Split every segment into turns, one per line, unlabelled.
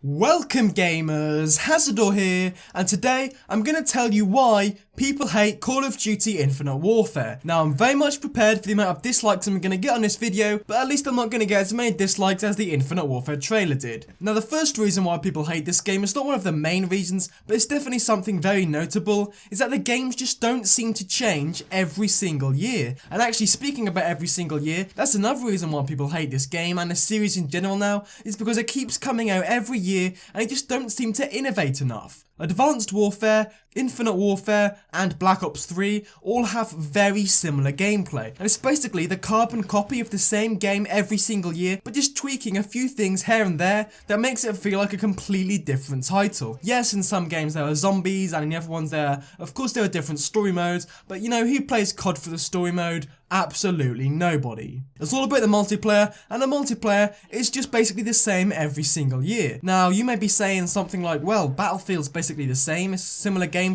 Welcome gamers, Hazardor here, and today I'm going to tell you why people hate Call of Duty Infinite Warfare. Now I'm very much prepared for the amount of dislikes I'm going to get on this video, but at least I'm not going to get as many dislikes as the Infinite Warfare trailer did. Now the first reason why people hate this game is not one of the main reasons, but it's definitely something very notable, is that the games just don't seem to change every single year. And actually speaking about every single year, that's another reason why people hate this game and the series in general now, is because it keeps coming out every year and they just don't seem to innovate enough. Advanced Warfare, Infinite Warfare, and Black Ops 3 all have very similar gameplay, and it's basically the carbon copy of the same game every single year, but just tweaking a few things here and there that makes it feel like a completely different title. Yes, in some games there are zombies, and in the other ones of course there are different story modes, but you know, who plays COD for the story mode? Absolutely nobody. It's all about the multiplayer, and the multiplayer is just basically the same every single year. Now, you may be saying something like, well, Battlefield's basically the same, it's similar gameplay.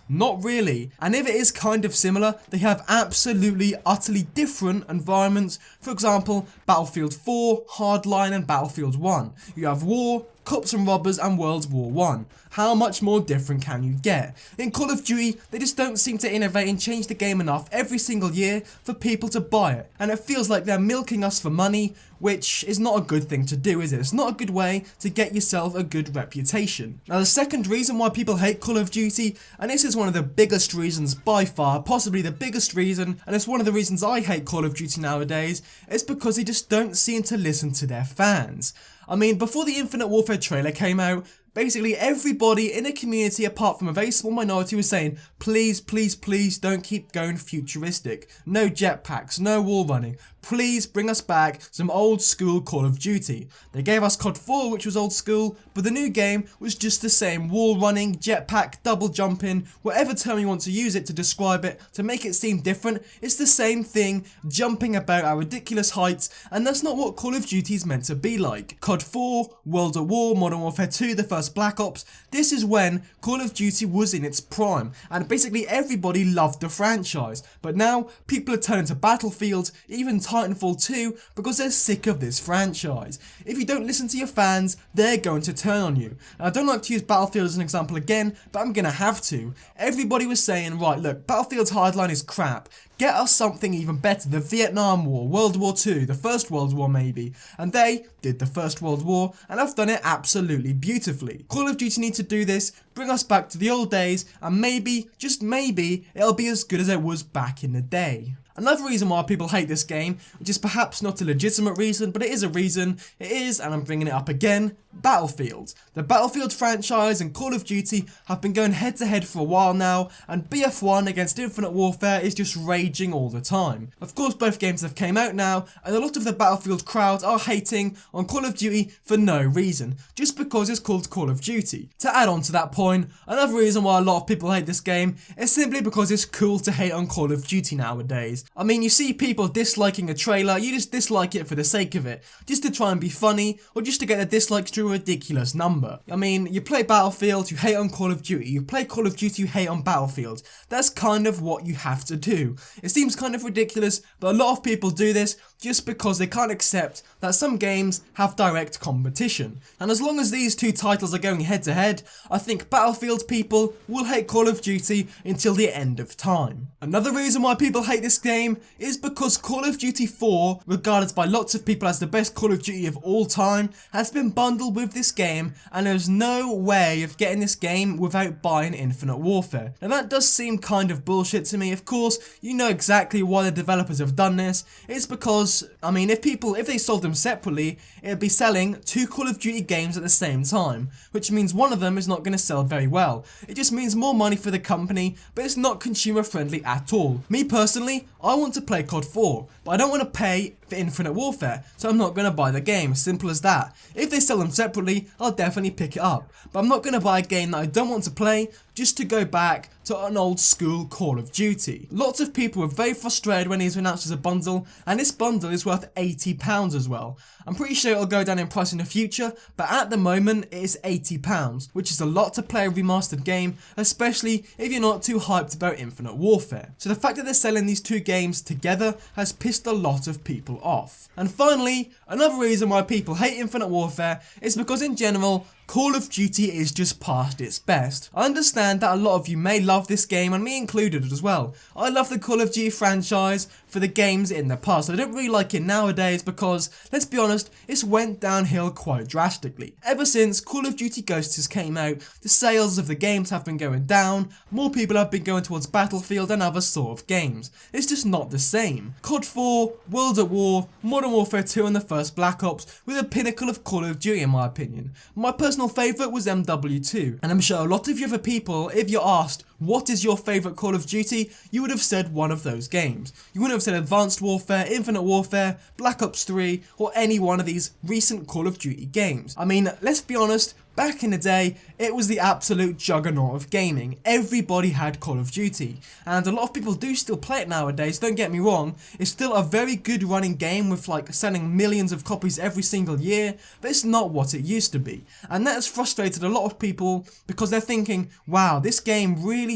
Not really. And if it is kind of similar, they have absolutely, utterly different environments. For example, Battlefield 4, Hardline, and Battlefield 1. You have war, cops and robbers, and World War 1. How much more different can you get? In Call of Duty, they just don't seem to innovate and change the game enough every single year for people to buy it. And it feels like they're milking us for money, which is not a good thing to do, is it? It's not a good way to get yourself a good reputation. Now the second reason why people hate Call of Duty, and this is one of the biggest reasons by far, possibly the biggest reason, and it's one of the reasons I hate Call of Duty nowadays, is because they just don't seem to listen to their fans. I mean, before the Infinite Warfare trailer came out, basically everybody in the community apart from a very small minority was saying, please, please, please don't keep going futuristic. No jetpacks, no wall running. Please bring us back some old school Call of Duty. They gave us COD 4, which was old school, but the new game was just the same wall running, jetpack, double jumping, whatever term you want to use it to describe it, to make it seem different. It's the same thing, jumping about at ridiculous heights, and that's not what Call of Duty is meant to be like. COD 4, World at War, Modern Warfare 2, the first Black Ops, this is when Call of Duty was in its prime, and basically everybody loved the franchise. But now, people are turning to Battlefield, even Titanfall 2, because they're sick of this franchise. If you don't listen to your fans, they're going to turn on you. And I don't like to use Battlefield as an example again, but I'm gonna have to. Everybody was saying, right, look, Battlefield's hardline is crap. Get us something even better, the Vietnam War, World War II, the First World War maybe. And they did the First World War, and have done it absolutely beautifully. Call of Duty need to do this, bring us back to the old days, and maybe, just maybe, it'll be as good as it was back in the day. Another reason why people hate this game, which is perhaps not a legitimate reason, but it is a reason, it is, and I'm bringing it up again, Battlefield. The Battlefield franchise and Call of Duty have been going head to head for a while now, and BF1 against Infinite Warfare is just raging all the time. Of course both games have came out now, and a lot of the Battlefield crowd are hating on Call of Duty for no reason, just because it's called Call of Duty. To add on to that point, another reason why a lot of people hate this game is simply because it's cool to hate on Call of Duty nowadays. I mean, you see people disliking a trailer, you just dislike it for the sake of it, just to try and be funny, or just to get the dislikes to a ridiculous number. I mean, you play Battlefield, you hate on Call of Duty, you play Call of Duty, you hate on Battlefield. That's kind of what you have to do. It seems kind of ridiculous, but a lot of people do this just because they can't accept that some games have direct competition. And as long as these two titles are going head to head, I think Battlefield people will hate Call of Duty until the end of time. Another reason why people hate this game is because Call of Duty 4, regarded by lots of people as the best Call of Duty of all time, has been bundled with this game, and there's no way of getting this game without buying Infinite Warfare. Now that does seem kind of bullshit to me. Of course, you know exactly why the developers have done this. It's because, I mean, if they sold them separately, it'd be selling two Call of Duty games at the same time, which means one of them is not going to sell very well. It just means more money for the company, but it's not consumer friendly at all. Me personally, I want to play COD 4, but I don't want to pay for Infinite Warfare, so I'm not going to buy the game, simple as that. If they sell them separately, I'll definitely pick it up, but I'm not going to buy a game that I don't want to play just to go back to an old school Call of Duty. Lots of people were very frustrated when these were announced as a bundle, and this bundle is worth £80 as well. I'm pretty sure it'll go down in price in the future, but at the moment it is £80, which is a lot to play a remastered game, especially if you're not too hyped about Infinite Warfare. So the fact that they're selling these two games together has pissed a lot of people off. And finally, another reason why people hate Infinite Warfare is because in general, Call of Duty is just past its best. I understand that a lot of you may love this game, and me included as well. I love the Call of Duty franchise for the games in the past. I don't really like it nowadays because, let's be honest, it's went downhill quite drastically. Ever since Call of Duty Ghosts came out, the sales of the games have been going down, more people have been going towards Battlefield and other sort of games. It's just not the same. COD 4, World at War, Modern Warfare 2 and the first Black Ops were the pinnacle of Call of Duty in my opinion. My personal favourite was MW2, and I'm sure a lot of you other people, if you're asked what is your favourite Call of Duty, you would have said one of those games. You wouldn't have said Advanced Warfare, Infinite Warfare, Black Ops 3 or any one of these recent Call of Duty games. I mean, let's be honest, back in the day, it was the absolute juggernaut of gaming. Everybody had Call of Duty, and a lot of people do still play it nowadays, don't get me wrong. It's still a very good running game with like selling millions of copies every single year, but it's not what it used to be. And that has frustrated a lot of people because they're thinking, wow, this game really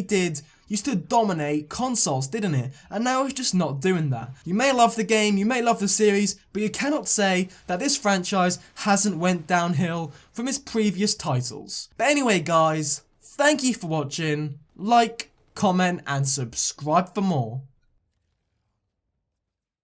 used to dominate consoles, didn't it? And now it's just not doing that. You may love the game, you may love the series, but you cannot say that this franchise hasn't went downhill from its previous titles. But anyway guys, thank you for watching. Like, comment and subscribe for more.